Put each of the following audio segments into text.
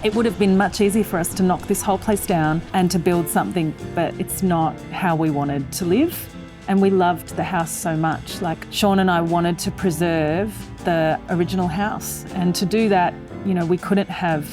It would have been much easier for us to knock this whole place down and to build something, but it's not how we wanted to live. And we loved the house so much. Like, Sean and I wanted to preserve the original house. And to do that, you know, we couldn't have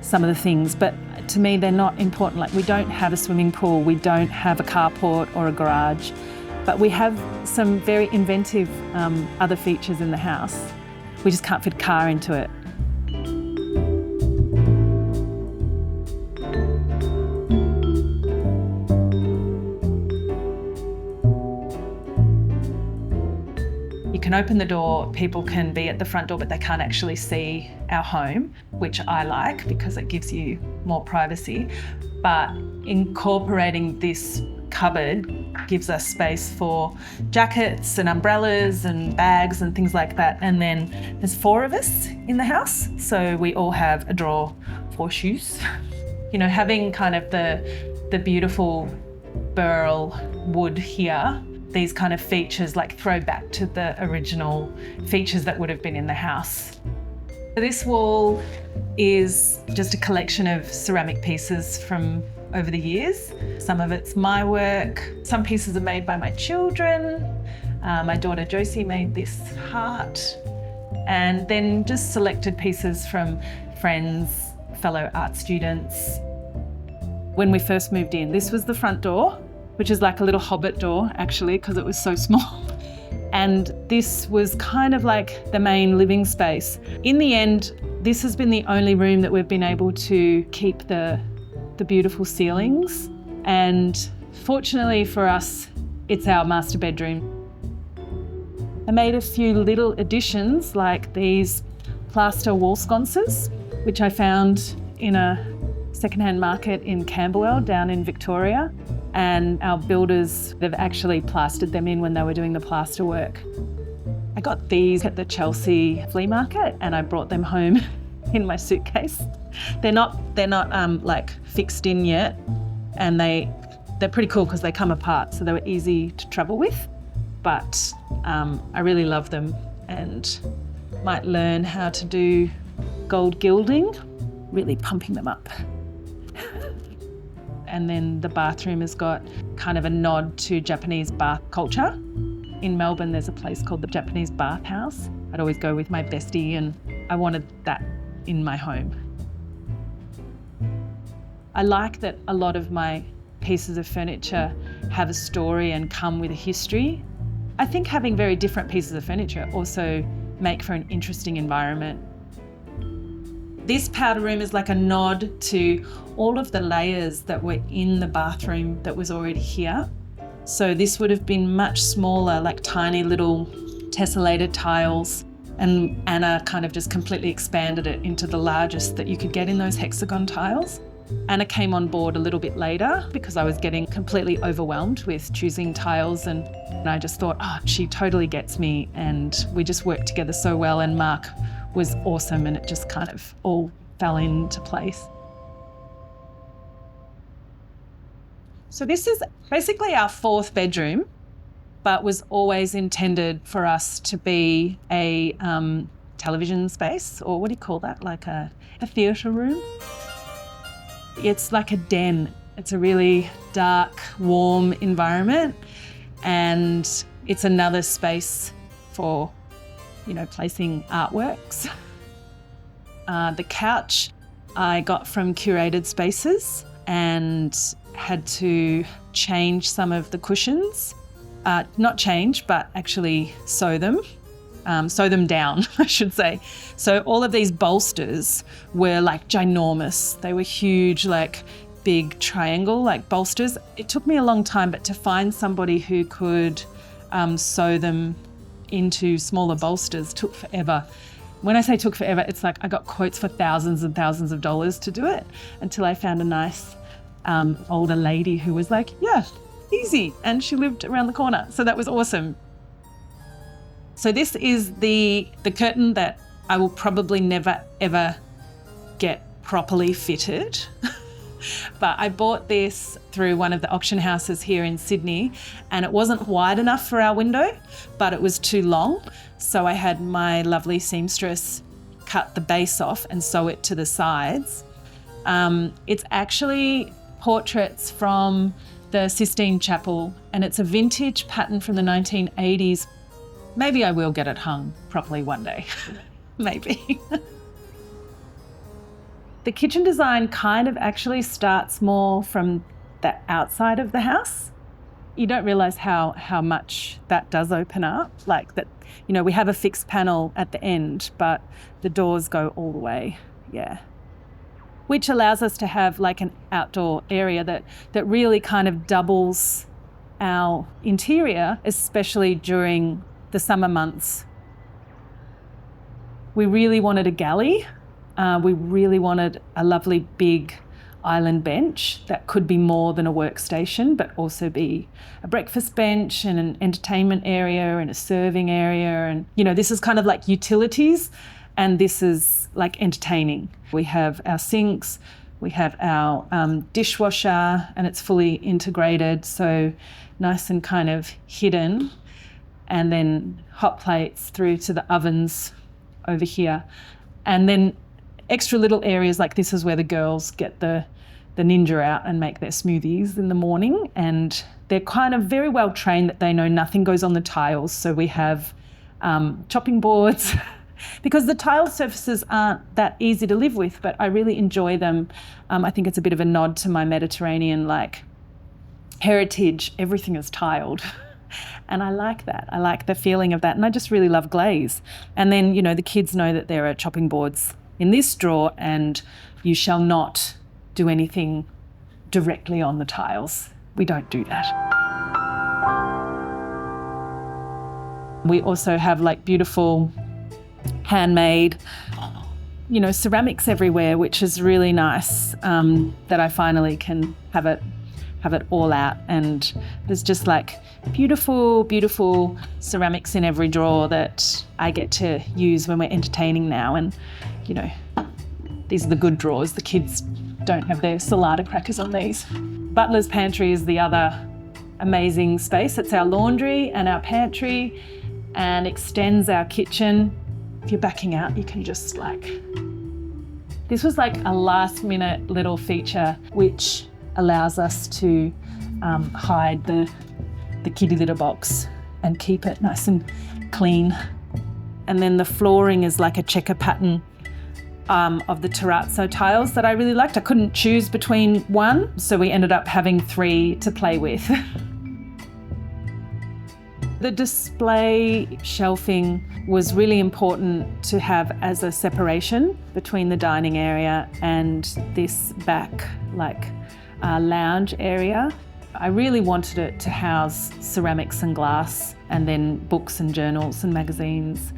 some of the things, but to me, they're not important. Like, we don't have a swimming pool, we don't have a carport or a garage, but we have some very inventive other features in the house. We just can't fit a car into it. You can open the door, people can be at the front door, but they can't actually see our home, which I like because it gives you more privacy. But incorporating this cupboard gives us space for jackets and umbrellas and bags and things like that. And then there's 4 of us in the house, so we all have a drawer for shoes. You know, having kind of the beautiful burl wood here, these kind of features like throw back to the original features that would have been in the house. This wall is just a collection of ceramic pieces from over the years. Some of it's my work, some pieces are made by my children. My daughter Josie made this heart, and then just selected pieces from friends, fellow art students. When we first moved in, this was the front door, which is like a little hobbit door actually, because it was so small. And this was kind of like the main living space. In the end, this has been the only room that we've been able to keep the beautiful ceilings. And fortunately for us, it's our master bedroom. I made a few little additions like these plaster wall sconces, which I found in a secondhand market in Camberwell down in Victoria. And our builders, they've actually plastered them in when they were doing the plaster work. I got these at the Chelsea flea market and I brought them home in my suitcase. They're not like fixed in yet, and they're pretty cool because they come apart, so they were easy to travel with. But I really love them and might learn how to do gold gilding, really pumping them up. And then the bathroom has got kind of a nod to Japanese bath culture. In Melbourne, there's a place called the Japanese Bath House. I'd always go with my bestie and I wanted that in my home. I like that a lot of my pieces of furniture have a story and come with a history. I think having very different pieces of furniture also make for an interesting environment. This powder room is like a nod to all of the layers that were in the bathroom that was already here. So this would have been much smaller, like tiny little tessellated tiles, and Anna kind of just completely expanded it into the largest that you could get in those hexagon tiles. Anna came on board a little bit later because I was getting completely overwhelmed with choosing tiles, and I just thought, oh, she totally gets me, and we just worked together so well, and Mark was awesome, and it just kind of all fell into place. So this is basically our 4th bedroom, but was always intended for us to be a television space, or what do you call that? Like a theatre room. It's like a den. It's a really dark, warm environment, and it's another space for, you know, placing artworks. The couch I got from Curated Spaces and had to change some of the cushions. Not change, but actually sew them down, I should say. So all of these bolsters were like ginormous. They were huge, like big triangle, like bolsters. It took me a long time, but to find somebody who could sew them into smaller bolsters took forever. When I say took forever, it's like I got quotes for thousands and thousands of dollars to do it until I found a nice older lady who was like, yeah, easy. And she lived around the corner. So that was awesome. So this is the curtain that I will probably never, ever get properly fitted. But I bought this through one of the auction houses here in Sydney, and it wasn't wide enough for our window, but it was too long. So I had my lovely seamstress cut the base off and sew it to the sides. It's actually portraits from the Sistine Chapel, and it's a vintage pattern from the 1980s. Maybe I will get it hung properly one day, maybe. The kitchen design kind of actually starts more from the outside of the house. You don't realise how much that does open up, like that, you know, we have a fixed panel at the end, but the doors go all the way, yeah. Which allows us to have like an outdoor area that really kind of doubles our interior, especially during the summer months. We really wanted a galley. We really wanted a lovely big island bench that could be more than a workstation, but also be a breakfast bench and an entertainment area and a serving area. And, you know, this is kind of like utilities, and this is like entertaining. We have our sinks, we have our dishwasher, and it's fully integrated, so nice and kind of hidden. And then hot plates through to the ovens over here. And then extra little areas like this is where the girls get the ninja out and make their smoothies in the morning. And they're kind of very well trained that they know nothing goes on the tiles. So we have chopping boards because the tile surfaces aren't that easy to live with, but I really enjoy them. I think it's a bit of a nod to my Mediterranean like heritage. Everything is tiled. And I like that. I like the feeling of that. And I just really love glaze. And then, you know, the kids know that there are chopping boards in this drawer and you shall not do anything directly on the tiles. We don't do that. We also have like beautiful handmade, you know, ceramics everywhere, which is really nice, that I finally can have it all out. And there's just like beautiful, beautiful ceramics in every drawer that I get to use when we're entertaining now. And, you know, these are the good drawers. The kids don't have their salada crackers on these. Butler's pantry is the other amazing space. It's our laundry and our pantry and extends our kitchen. If you're backing out, you can just like, this was like a last minute little feature which allows us to hide the kitty litter box and keep it nice and clean. And then the flooring is like a checker pattern of the terrazzo tiles that I really liked. I couldn't choose between one, so we ended up having 3 to play with. The display shelving was really important to have as a separation between the dining area and this back like lounge area. I really wanted it to house ceramics and glass and then books and journals and magazines.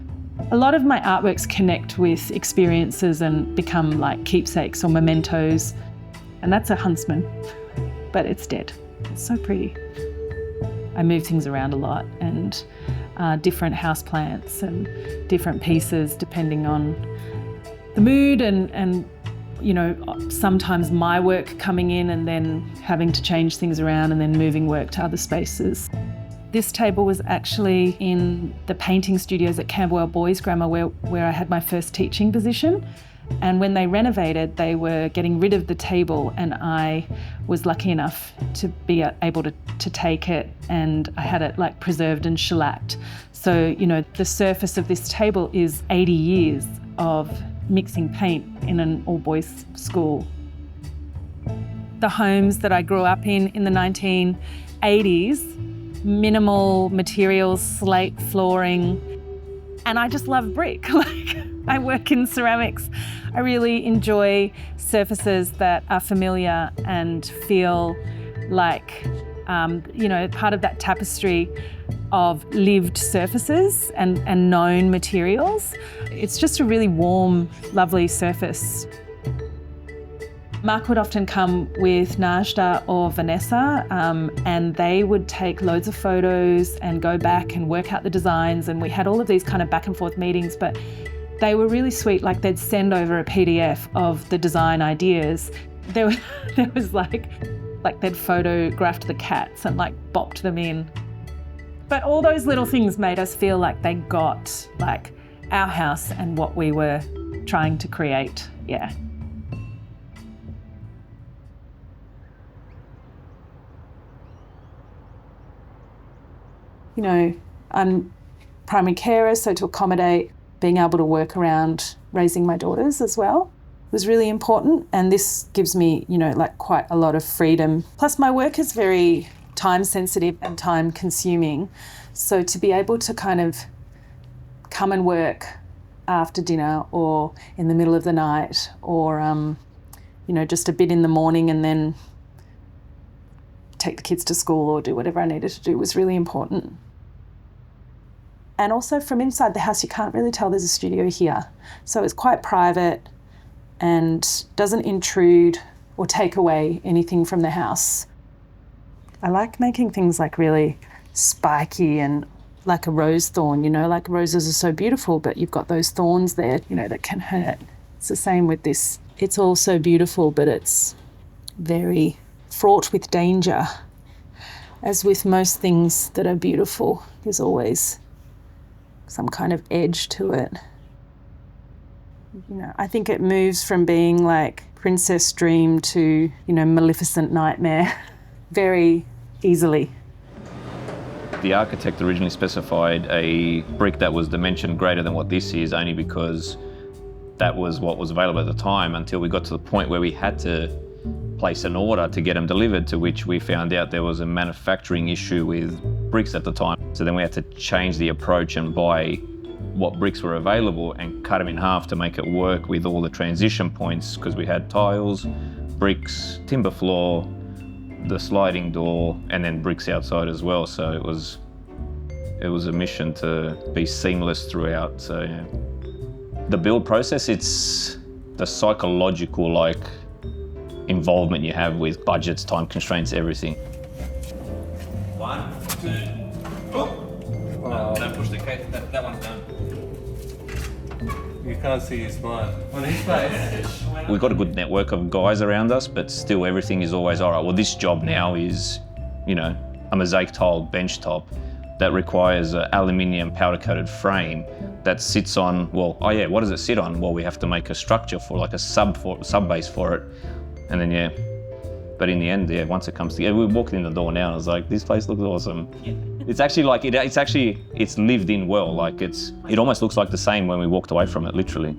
A lot of my artworks connect with experiences and become like keepsakes or mementos. And that's a huntsman, but it's dead. It's so pretty. I move things around a lot and different houseplants and different pieces depending on the mood and you know, sometimes my work coming in and then having to change things around and then moving work to other spaces. This table was actually in the painting studios at Camberwell Boys Grammar where I had my first teaching position. And when they renovated, they were getting rid of the table and I was lucky enough to be able to take it, and I had it like preserved and shellacked. So, you know, the surface of this table is 80 years of mixing paint in an all-boys school. The homes that I grew up in the 1980s, minimal materials, slate flooring, and I just love brick. Like, I work in ceramics. I really enjoy surfaces that are familiar and feel like, you know, part of that tapestry of lived surfaces and known materials. It's just a really warm, lovely surface. Mark would often come with Najda or Vanessa, and they would take loads of photos and go back and work out the designs, and we had all of these kind of back and forth meetings, but they were really sweet. Like, they'd send over a PDF of the design ideas. There was like they'd photographed the cats and like bopped them in. But all those little things made us feel like they got like our house and what we were trying to create, yeah. you know, I'm primary carer, so to accommodate being able to work around raising my daughters as well was really important. And this gives me, you know, like quite a lot of freedom. Plus my work is very time sensitive and time consuming. So to be able to kind of come and work after dinner or in the middle of the night or, you know, just a bit in the morning and then take the kids to school or do whatever I needed to do was really important. And also from inside the house, you can't really tell there's a studio here. So it's quite private and doesn't intrude or take away anything from the house. I like making things like really spiky and like a rose thorn, you know, like roses are so beautiful, but you've got those thorns there, you know, that can hurt. It's the same with this. It's all so beautiful, but it's very fraught with danger. As with most things that are beautiful, there's always some kind of edge to it. You know, I think it moves from being like princess dream to, you know, maleficent nightmare very easily. The architect originally specified a brick that was dimension greater than what this is, only because that was what was available at the time, until we got to the point where we had to place an order to get them delivered, to which we found out there was a manufacturing issue with bricks at the time. So then we had to change the approach and buy what bricks were available and cut them in half to make it work with all the transition points, because we had tiles, bricks, timber floor, the sliding door, and then bricks outside as well. So it was a mission to be seamless throughout. So yeah. The build process, it's the psychological involvement you have with budgets, time constraints, everything. 1, 2, oh! No, don't push the cake, that one's done. You can't see his smile on his face. We've got a good network of guys around us, but still everything is always, all right, well, this job now is, you know, a mosaic tiled bench top that requires an aluminium powder coated frame that sits on, well, oh yeah, what does it sit on? Well, we have to make a structure for, like a sub base for it. And then, yeah, but in the end, yeah, once it comes together, we walked in the door now and I was like, this place looks awesome. Yeah. It's actually like, it's lived in well. Like it almost looks like the same when we walked away from it, literally.